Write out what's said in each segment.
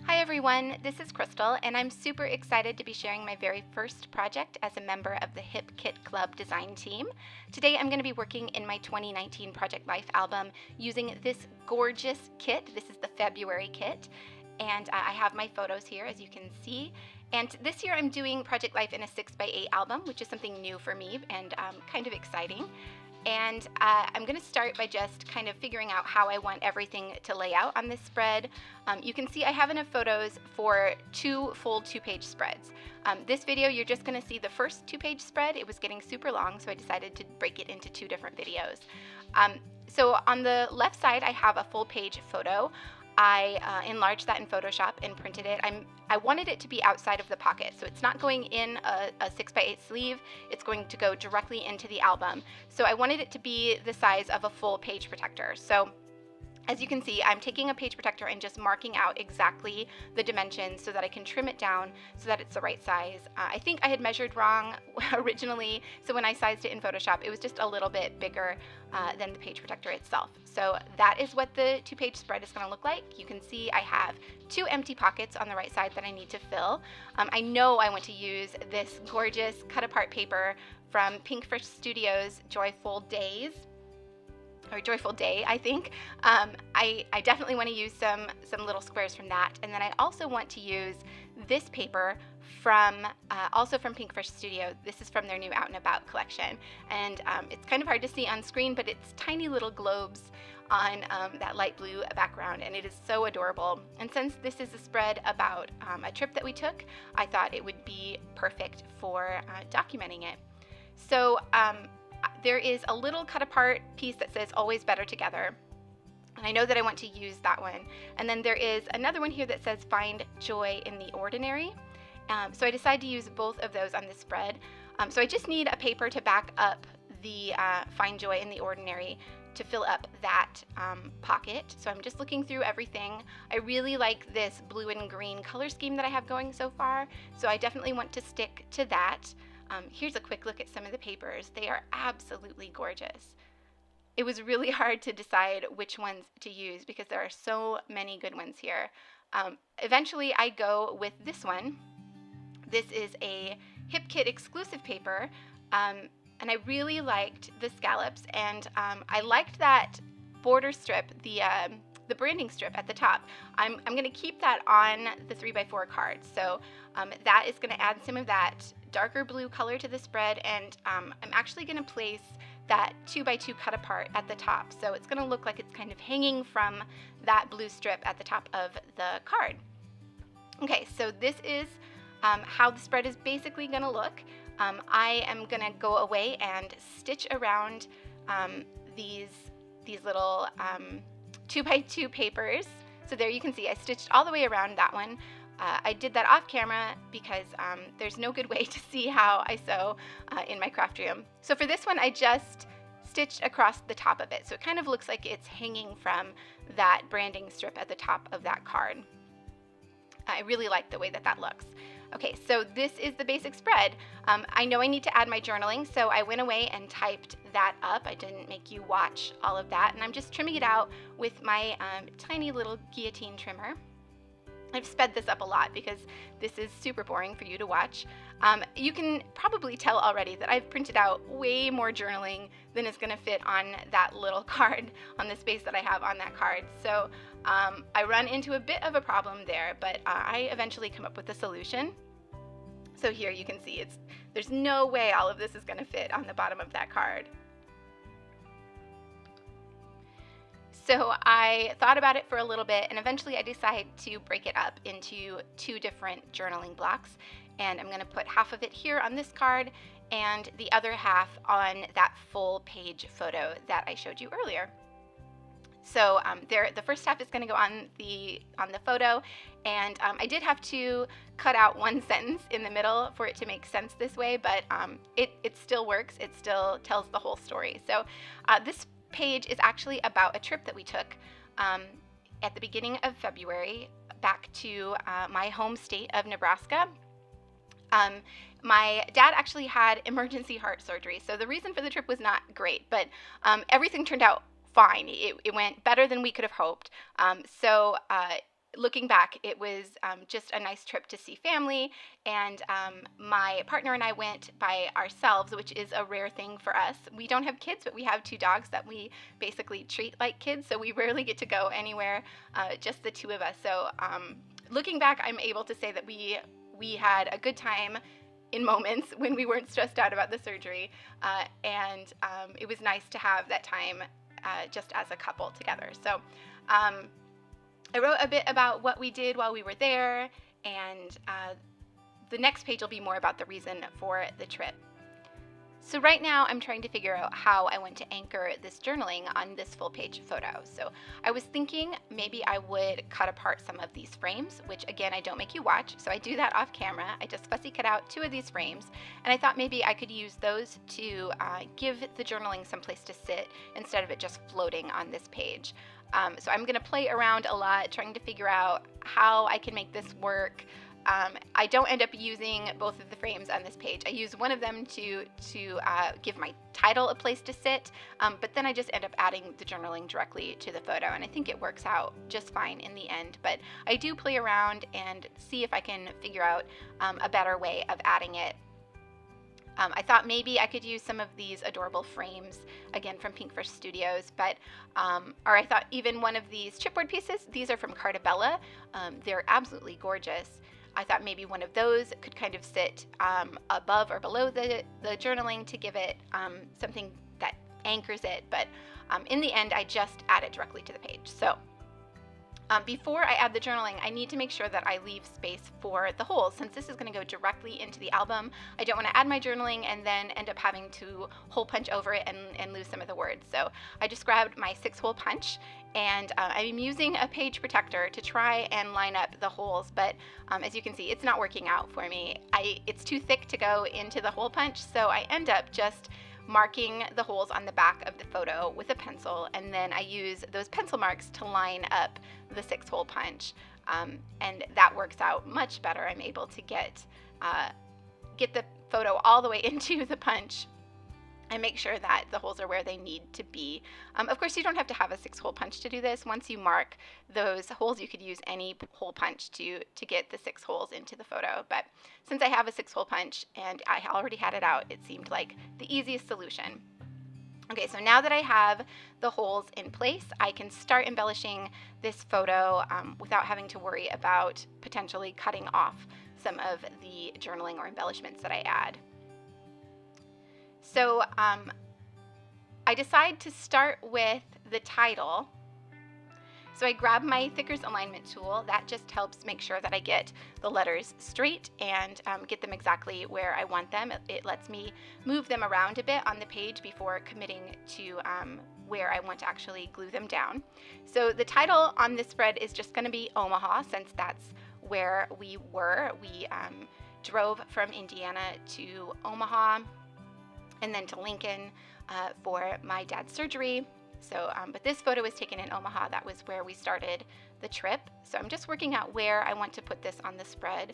Hi everyone, this is Krystal, and I'm super excited to be sharing my very first project as a member of the Hip Kit Club design team. Today I'm going to be working in my 2019 Project Life album using this gorgeous kit. This is the February kit, and I have my photos here as you can see. And this year I'm doing Project Life in a 6x8 album, which is something new for me and kind of exciting. And I'm going to start by just kind of figuring out how I want everything to lay out on this spread. You can see I have enough photos for two full 2-page spreads. This video, you're just going to see the first 2-page spread. It was getting super long, so I decided to break it into 2 different videos. So on the left side, I have a full-page photo. I enlarged that in Photoshop and printed it. I wanted it to be outside of the pocket, so it's not going in a 6x8 sleeve. It's going to go directly into the album. So I wanted it to be the size of a full page protector. So as you can see, I'm taking a page protector and just marking out exactly the dimensions so that I can trim it down so that it's the right size. I think I had measured wrong originally, so when I sized it in Photoshop, it was just a little bit bigger than the page protector itself. So that is what the 2-page spread is going to look like. You can see I have 2 empty pockets on the right side that I need to fill. I know I want to use this gorgeous cut-apart paper from Pinkfish Studios' Joyful Days. Or Joyful Day, I think. I definitely want to use some little squares from that. And then I also want to use this paper from, also from Pinkfish Studio. This is from their new Out and About collection. And it's kind of hard to see on screen, but it's tiny little globes on that light blue background, and it is so adorable. And since this is a spread about a trip that we took, I thought it would be perfect for documenting it. So there is a little cut apart piece that says always better together. And I know that I want to use that one. And then there is another one here that says find joy in the ordinary. So I decided to use both of those on this spread. So I just need a paper to back up the find joy in the ordinary to fill up that pocket. So I'm just looking through everything. I really like this blue and green color scheme that I have going so far. So I definitely want to stick to that. Here's a quick look at some of the papers. They are absolutely gorgeous. It was really hard to decide which ones to use because there are so many good ones here. Eventually I go with this one. This is a Hip Kit exclusive paper, and I really liked the scallops, and I liked that border strip, the branding strip at the top. I'm going to keep that on the 3x4 card. So that is going to add some of that darker blue color to the spread, and I'm actually going to place that 2x2 cut apart at the top. So it's going to look like it's kind of hanging from that blue strip at the top of the card. Okay, so this is how the spread is basically going to look. I am going to go away and stitch around these little 2x2 papers. So there you can see I stitched all the way around that one. I did that off camera because there's no good way to see how I sew in my craft room. So for this one, I just stitched across the top of it. So it kind of looks like it's hanging from that branding strip at the top of that card. I really like the way that that looks. Okay, so this is the basic spread. I know I need to add my journaling, so I went away and typed that up. I didn't make you watch all of that, and I'm just trimming it out with my tiny little guillotine trimmer. I've sped this up a lot because this is super boring for you to watch. You can probably tell already that I've printed out way more journaling than is going to fit on that little card, on the space that I have on that card. So I run into a bit of a problem there, but I eventually come up with a solution. So here you can see there's no way all of this is going to fit on the bottom of that card. So I thought about it for a little bit, and eventually I decided to break it up into 2 different journaling blocks. And I'm going to put half of it here on this card and the other half on that full page photo that I showed you earlier. So the first half is going to go on the photo, and I did have to cut out one sentence in the middle for it to make sense this way, but it still works. It still tells the whole story. So this page is actually about a trip that we took at the beginning of February back to my home state of Nebraska. My dad actually had emergency heart surgery, so the reason for the trip was not great, but everything turned out fine. It went better than we could have hoped. So looking back, it was just a nice trip to see family, and my partner and I went by ourselves, which is a rare thing for us. We don't have kids, but we have 2 dogs that we basically treat like kids, so we rarely get to go anywhere, just the 2 of us. So looking back, I'm able to say that we had a good time in moments when we weren't stressed out about the surgery, and it was nice to have that time just as a couple together. So I wrote a bit about what we did while we were there, and the next page will be more about the reason for the trip. So right now I'm trying to figure out how I want to anchor this journaling on this full page photo. So I was thinking maybe I would cut apart some of these frames, which again, I don't make you watch, so I do that off camera. I just fussy cut out 2 of these frames, and I thought maybe I could use those to give the journaling some place to sit instead of it just floating on this page. So I'm going to play around a lot, trying to figure out how I can make this work. I don't end up using both of the frames on this page. I use one of them to give my title a place to sit, but then I just end up adding the journaling directly to the photo, and I think it works out just fine in the end. But I do play around and see if I can figure out a better way of adding it. I thought maybe I could use some of these adorable frames, again from Pinkfish Studios, or I thought even one of these chipboard pieces. These are from Cartabella. They're absolutely gorgeous. I thought maybe one of those could kind of sit above or below the journaling to give it something that anchors it, but in the end I just add it directly to the page. So before I add the journaling, I need to make sure that I leave space for the holes. Since this is going to go directly into the album, I don't want to add my journaling and then end up having to hole punch over it and lose some of the words. So I just grabbed my 6-hole punch, and I'm using a page protector to try and line up the holes, but as you can see, it's not working out for me. It's too thick to go into the hole punch, so I end up just marking the holes on the back of the photo with a pencil, and then I use those pencil marks to line up the 6-hole punch, and that works out much better. I'm able to get the photo all the way into the punch and make sure that the holes are where they need to be. Of course, you don't have to have a 6-hole punch to do this. Once you mark those holes, you could use any hole punch to get the 6 holes into the photo. But since I have a 6-hole punch and I already had it out, it seemed like the easiest solution. Okay, so now that I have the holes in place, I can start embellishing this photo without having to worry about potentially cutting off some of the journaling or embellishments that I add. So I decide to start with the title. So I grab my Thicker's alignment tool. That just helps make sure that I get the letters straight and get them exactly where I want them. It lets me move them around a bit on the page before committing to where I want to actually glue them down. So the title on this spread is just going to be Omaha, since that's where we were. We drove from Indiana to Omaha and then to Lincoln for my dad's surgery. So, but this photo was taken in Omaha. That was where we started the trip. So I'm just working out where I want to put this on the spread.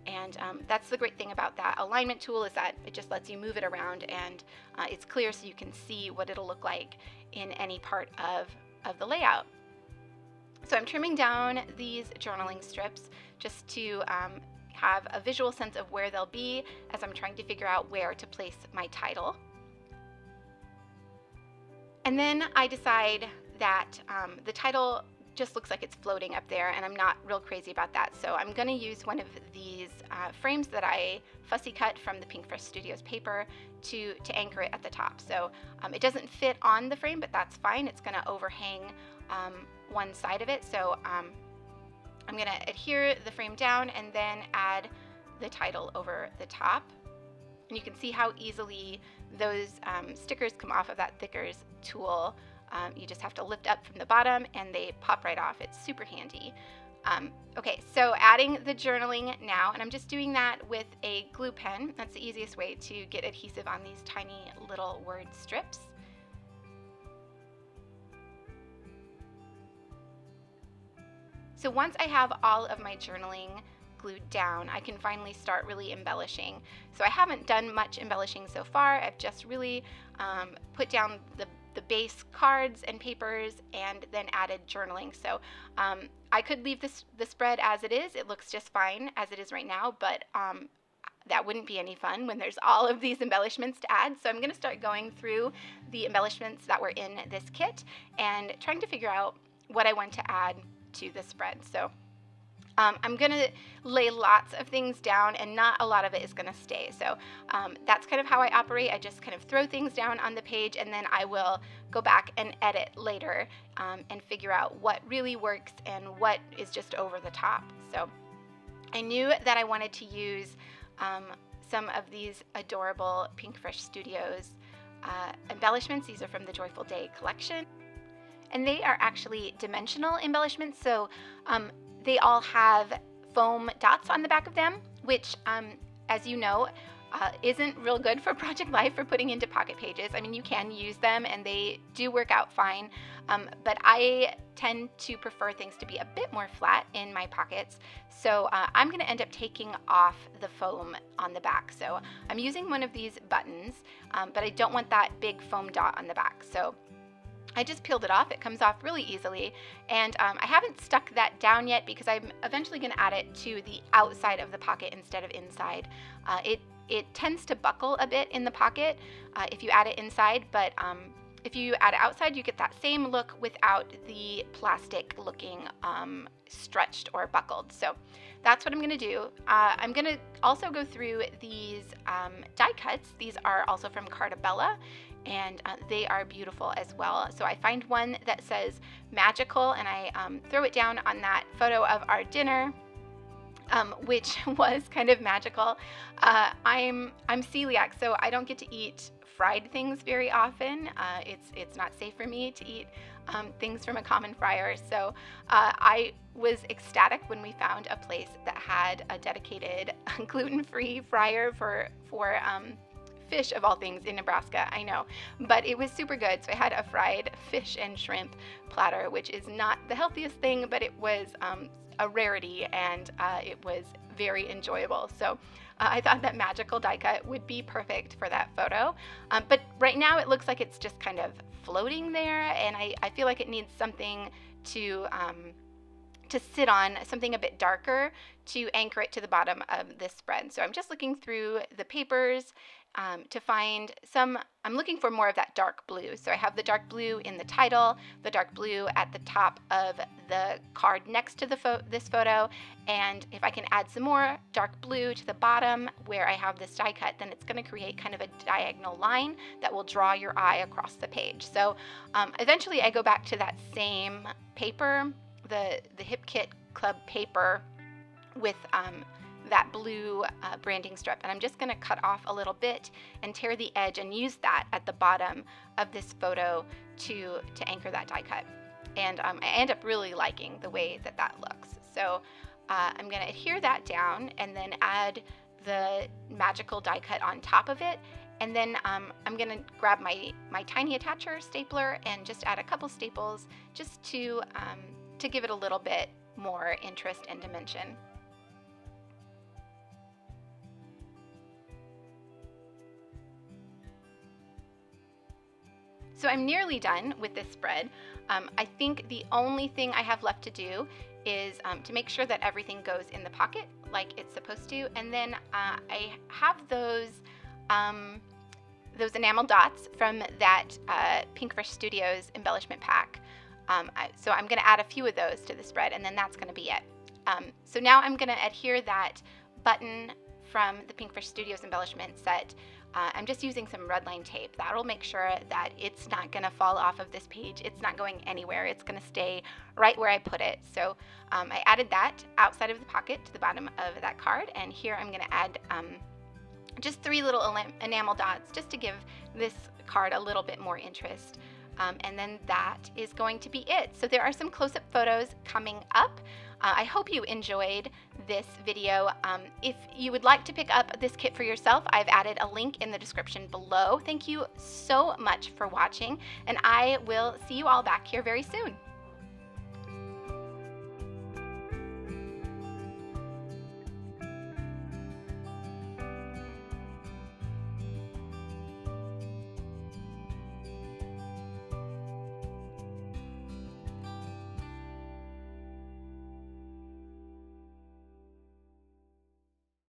And that's the great thing about that alignment tool, is that it just lets you move it around, and it's clear so you can see what it'll look like in any part of the layout. So I'm trimming down these journaling strips just to have a visual sense of where they'll be as I'm trying to figure out where to place my title. And then I decide that the title just looks like it's floating up there, and I'm not real crazy about that. So I'm going to use one of these frames that I fussy cut from the Pinkfish Studios paper to anchor it at the top. So it doesn't fit on the frame, but that's fine. It's going to overhang one side of it. So I'm going to adhere the frame down and then add the title over the top. And you can see how easily those stickers come off of that Thicker's tool. You just have to lift up from the bottom and they pop right off. It's super handy. Okay, so adding the journaling now, and I'm just doing that with a glue pen. That's the easiest way to get adhesive on these tiny little word strips. So once I have all of my journaling glued down, I can finally start really embellishing. So I haven't done much embellishing so far. I've just really put down the base cards and papers, and then added journaling. So I could leave the spread as it is. It looks just fine as it is right now, but that wouldn't be any fun when there's all of these embellishments to add. So I'm going to start going through the embellishments that were in this kit and trying to figure out what I want to add to the spread. So I'm going to lay lots of things down, and not a lot of it is going to stay. So that's kind of how I operate. I just kind of throw things down on the page, and then I will go back and edit later and figure out what really works and what is just over the top. So I knew that I wanted to use some of these adorable Pink Fresh Studios embellishments. These are from the Joyful Day collection, and they are actually dimensional embellishments. So they all have foam dots on the back of them, which, as you know, isn't real good for Project Life for putting into pocket pages. I mean, you can use them and they do work out fine, but I tend to prefer things to be a bit more flat in my pockets. So I'm going to end up taking off the foam on the back. So I'm using one of these buttons, but I don't want that big foam dot on the back. So I just peeled it off. It comes off really easily, and I haven't stuck that down yet because I'm eventually going to add it to the outside of the pocket instead of inside. It tends to buckle a bit in the pocket if you add it inside, but if you add it outside, you get that same look without the plastic looking stretched or buckled. So that's what I'm going to do. I'm going to also go through these die cuts. These are also from Cartabella, and they are beautiful as well. So I find one that says magical, and I throw it down on that photo of our dinner, which was kind of magical. I'm celiac, so I don't get to eat fried things very often. It's not safe for me to eat things from a common fryer. So I was ecstatic when we found a place that had a dedicated gluten-free fryer for fish, of all things, in Nebraska. I know, but it was super good. So I had a fried fish and shrimp platter, which is not the healthiest thing, but it was a rarity, and it was very enjoyable. So I thought that magical die cut would be perfect for that photo. But right now it looks like it's just kind of floating there, and I feel like it needs something to sit on, something a bit darker to anchor it to the bottom of this spread. So I'm just looking through the papers to find some. I'm looking for more of that dark blue. So I have the dark blue in the title, the dark blue at the top of the card next to this photo, and if I can add some more dark blue to the bottom where I have this die cut, then it's going to create kind of a diagonal line that will draw your eye across the page. So eventually I go back to that same paper, the Hip Kit Club paper with that blue branding strip, and I'm just going to cut off a little bit and tear the edge and use that at the bottom of this photo to anchor that die cut. And I end up really liking the way that looks. So I'm going to adhere that down and then add the magical die cut on top of it. And then I'm going to grab my tiny attacher stapler and just add a couple staples just to give it a little bit more interest and dimension. So I'm nearly done with this spread. I think the only thing I have left to do is to make sure that everything goes in the pocket like it's supposed to. And then I have those enamel dots from that Pink Fresh Studios embellishment pack. So I'm going to add a few of those to the spread, and then that's going to be it. So now I'm going to adhere that button from the Pink Fresh Studios embellishment set. I'm just using some red line tape. That'll make sure that it's not going to fall off of this page. It's not going anywhere. It's going to stay right where I put it. So I added that outside of the pocket to the bottom of that card, and here I'm going to add just 3 little enamel dots just to give this card a little bit more interest. And then that is going to be it. So there are some close-up photos coming up. I hope you enjoyed this video. If you would like to pick up this kit for yourself, I've added a link in the description below. Thank you so much for watching, and I will see you all back here very soon.